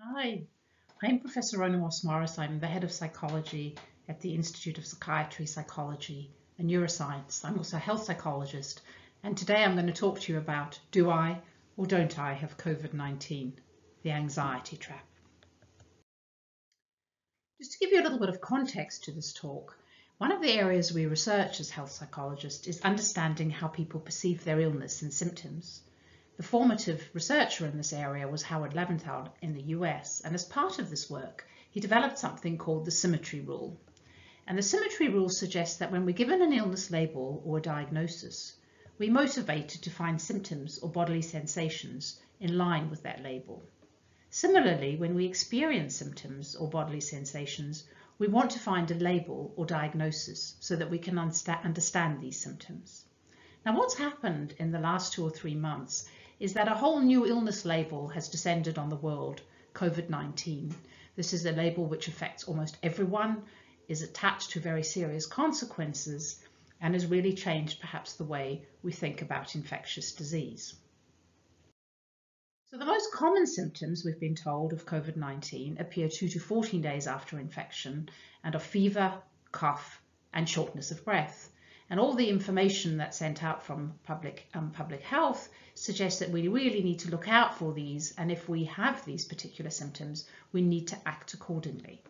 Hi, I'm Professor Rona Moss-Morris. I'm the head of psychology at the Institute of Psychiatry, Psychology and Neuroscience. I'm also a health psychologist, and today I'm going to talk to you about do I or don't I have COVID-19, the anxiety trap. Just to give you a little bit of context to this talk, one of the areas we research as health psychologists is understanding how people perceive their illness and symptoms. The formative researcher in this area was Howard Leventhal in the US, and as part of this work, he developed something called the symmetry rule. And the symmetry rule suggests that when we're given an illness label or a diagnosis, we're motivated to find symptoms or bodily sensations in line with that label. Similarly, when we experience symptoms or bodily sensations, we want to find a label or diagnosis so that we can understand these symptoms. Now, what's happened in the last 2 or 3 months is that a whole new illness label has descended on the world, COVID-19. This is a label which affects almost everyone, is attached to very serious consequences, and has really changed perhaps the way we think about infectious disease. So the most common symptoms we've been told of COVID-19 appear 2 to 14 days after infection and are fever, cough, and shortness of breath. And all the information that's sent out from public health suggests that we really need to look out for these, and if we have these particular symptoms, we need to act accordingly.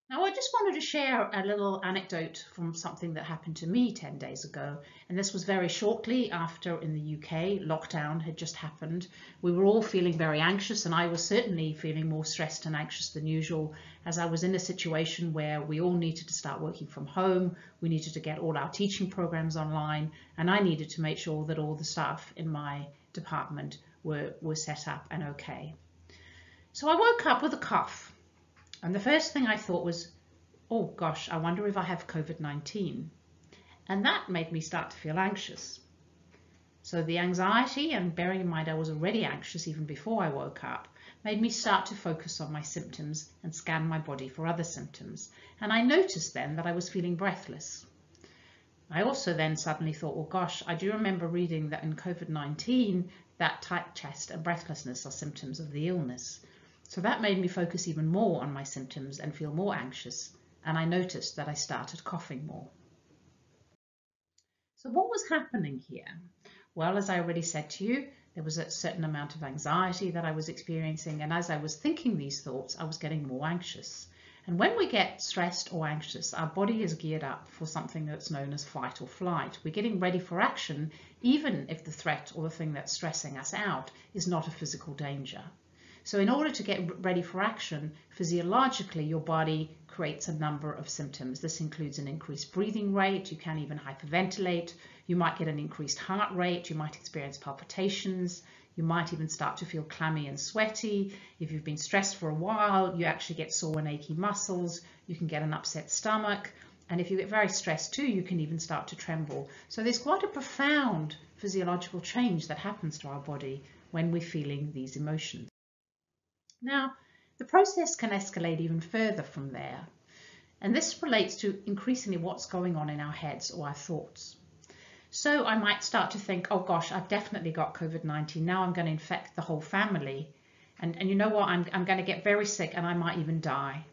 Now, I just wanted to share a little anecdote from something that happened to me 10 days ago, and this was very shortly after in the UK, lockdown had just happened. We were all feeling very anxious, and I was certainly feeling more stressed and anxious than usual, as I was in a situation where we all needed to start working from home, we needed to get all our teaching programs online, and I needed to make sure that all the staff in my department were set up and okay. So I woke up with a cough. And the first thing I thought was, oh gosh, I wonder if I have COVID-19. And that made me start to feel anxious. So the anxiety, and bearing in mind I was already anxious even before I woke up, made me start to focus on my symptoms and scan my body for other symptoms. And I noticed then that I was feeling breathless. I also then suddenly thought, well gosh, I do remember reading that in COVID-19, that tight chest and breathlessness are symptoms of the illness. So that made me focus even more on my symptoms and feel more anxious, and I noticed that I started coughing more. So what was happening here? Well, as I already said to you, there was a certain amount of anxiety that I was experiencing, and as I was thinking these thoughts, I was getting more anxious. And when we get stressed or anxious, our body is geared up for something that's known as fight or flight. We're getting ready for action, even if the threat or the thing that's stressing us out is not a physical danger. So in order to get ready for action, physiologically, your body creates a number of symptoms. This includes an increased breathing rate. You can even hyperventilate. You might get an increased heart rate. You might experience palpitations. You might even start to feel clammy and sweaty. If you've been stressed for a while, you actually get sore and achy muscles. You can get an upset stomach. And if you get very stressed too, you can even start to tremble. So there's quite a profound physiological change that happens to our body when we're feeling these emotions. Now, the process can escalate even further from there, and this relates to increasingly what's going on in our heads or our thoughts. So I might start to think, oh gosh, I've definitely got COVID-19, now I'm going to infect the whole family, and you know what, I'm going to get very sick and I might even die.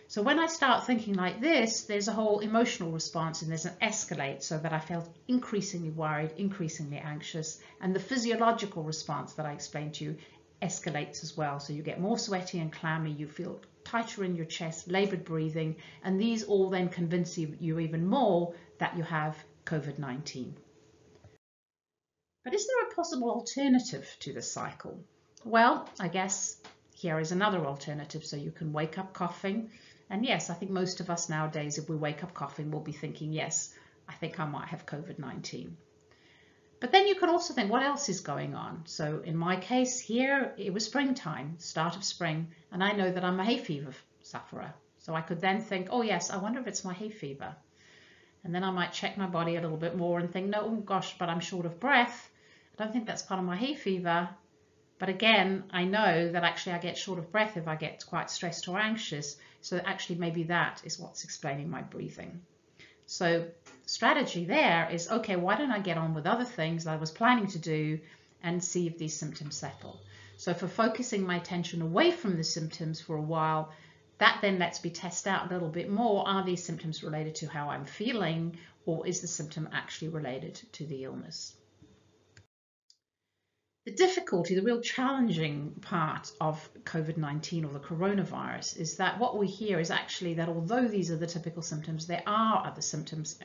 So when I start thinking like this, there's a whole emotional response and there's an escalate, so that I felt increasingly worried, increasingly anxious, and the physiological response that I explained to you escalates as well. So you get more sweaty and clammy, you feel tighter in your chest, labored breathing, and these all then convince you even more that you have COVID-19. But is there a possible alternative to this cycle? Well, I guess here is another alternative. So you can wake up coughing, and yes, I think most of us nowadays, if we wake up coughing, we'll be thinking, yes, I think I might have COVID-19. But then you can also think, what else is going on? So in my case here, it was springtime, start of spring, and I know that I'm a hay fever sufferer. So I could then think, oh yes, I wonder if it's my hay fever. And then I might check my body a little bit more and think, no, oh gosh, but I'm short of breath. I don't think that's part of my hay fever. But again, I know that actually I get short of breath if I get quite stressed or anxious. So actually maybe that is what's explaining my breathing. So strategy there is, okay, why don't I get on with other things that I was planning to do and see if these symptoms settle. So for focusing my attention away from the symptoms for a while, that then lets me test out a little bit more. Are these symptoms related to how I'm feeling, or is the symptom actually related to the illness? The difficulty, the real challenging part of COVID-19 or the coronavirus is that what we hear is actually that although these are the typical symptoms, there are other symptoms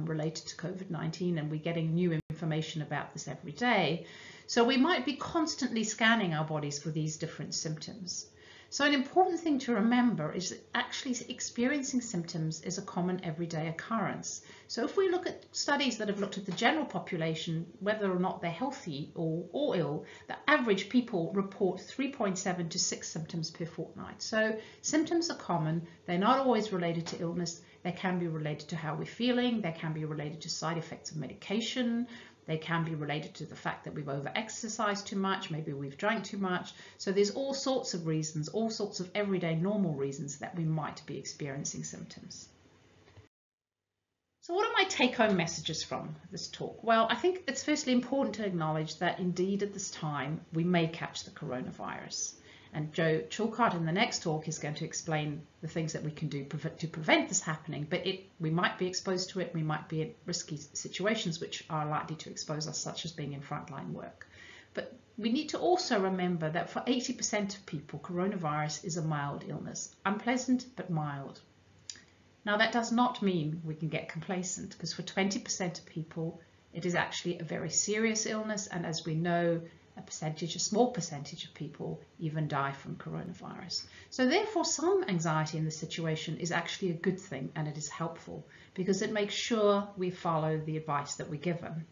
related to COVID-19, and we're getting new information about this every day. So we might be constantly scanning our bodies for these different symptoms. So an important thing to remember is that actually experiencing symptoms is a common everyday occurrence. So if we look at studies that have looked at the general population, whether or not they're healthy or ill, the average people report 3.7 to 6 symptoms per fortnight. So symptoms are common. They're not always related to illness. They can be related to how we're feeling. They can be related to side effects of medication. They can be related to the fact that we've over-exercised too much, maybe we've drank too much. So there's all sorts of reasons, all sorts of everyday normal reasons that we might be experiencing symptoms. So what are my take-home messages from this talk? Well, I think it's firstly important to acknowledge that indeed at this time we may catch the coronavirus. And Joe Chilcott in the next talk is going to explain the things that we can do to prevent this happening, but we might be exposed to it, we might be in risky situations which are likely to expose us, such as being in frontline work. But we need to also remember that for 80% of people, coronavirus is a mild illness, unpleasant but mild. Now that does not mean we can get complacent, because for 20% of people, it is actually a very serious illness, and as we know, a small percentage of people even die from coronavirus. So therefore some anxiety in this situation is actually a good thing, and it is helpful because it makes sure we follow the advice that we're given.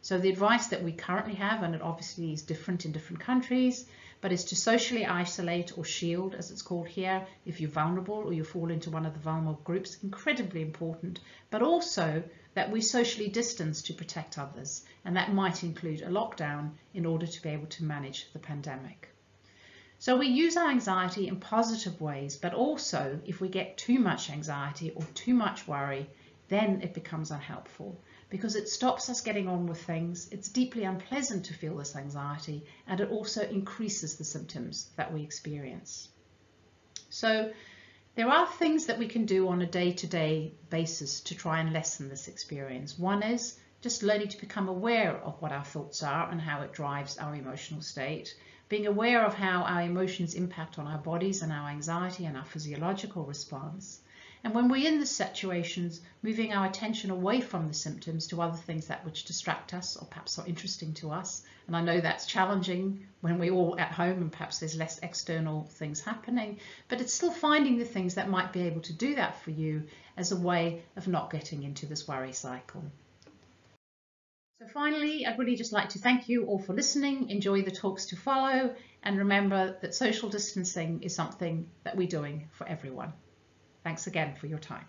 So the advice that we currently have, and it obviously is different in different countries, but is to socially isolate or shield, as it's called here, if you're vulnerable or you fall into one of the vulnerable groups, incredibly important, but also that we socially distance to protect others, and that might include a lockdown in order to be able to manage the pandemic. So we use our anxiety in positive ways, but also if we get too much anxiety or too much worry, then it becomes unhelpful because it stops us getting on with things. It's deeply unpleasant to feel this anxiety, and it also increases the symptoms that we experience. So there are things that we can do on a day-to-day basis to try and lessen this experience. One is just learning to become aware of what our thoughts are and how it drives our emotional state, being aware of how our emotions impact on our bodies and our anxiety and our physiological response. And when we're in these situations, moving our attention away from the symptoms to other things that which distract us or perhaps are interesting to us. And I know that's challenging when we're all at home and perhaps there's less external things happening, but it's still finding the things that might be able to do that for you as a way of not getting into this worry cycle. So finally, I'd really just like to thank you all for listening. Enjoy the talks to follow, and remember that social distancing is something that we're doing for everyone. Thanks again for your time.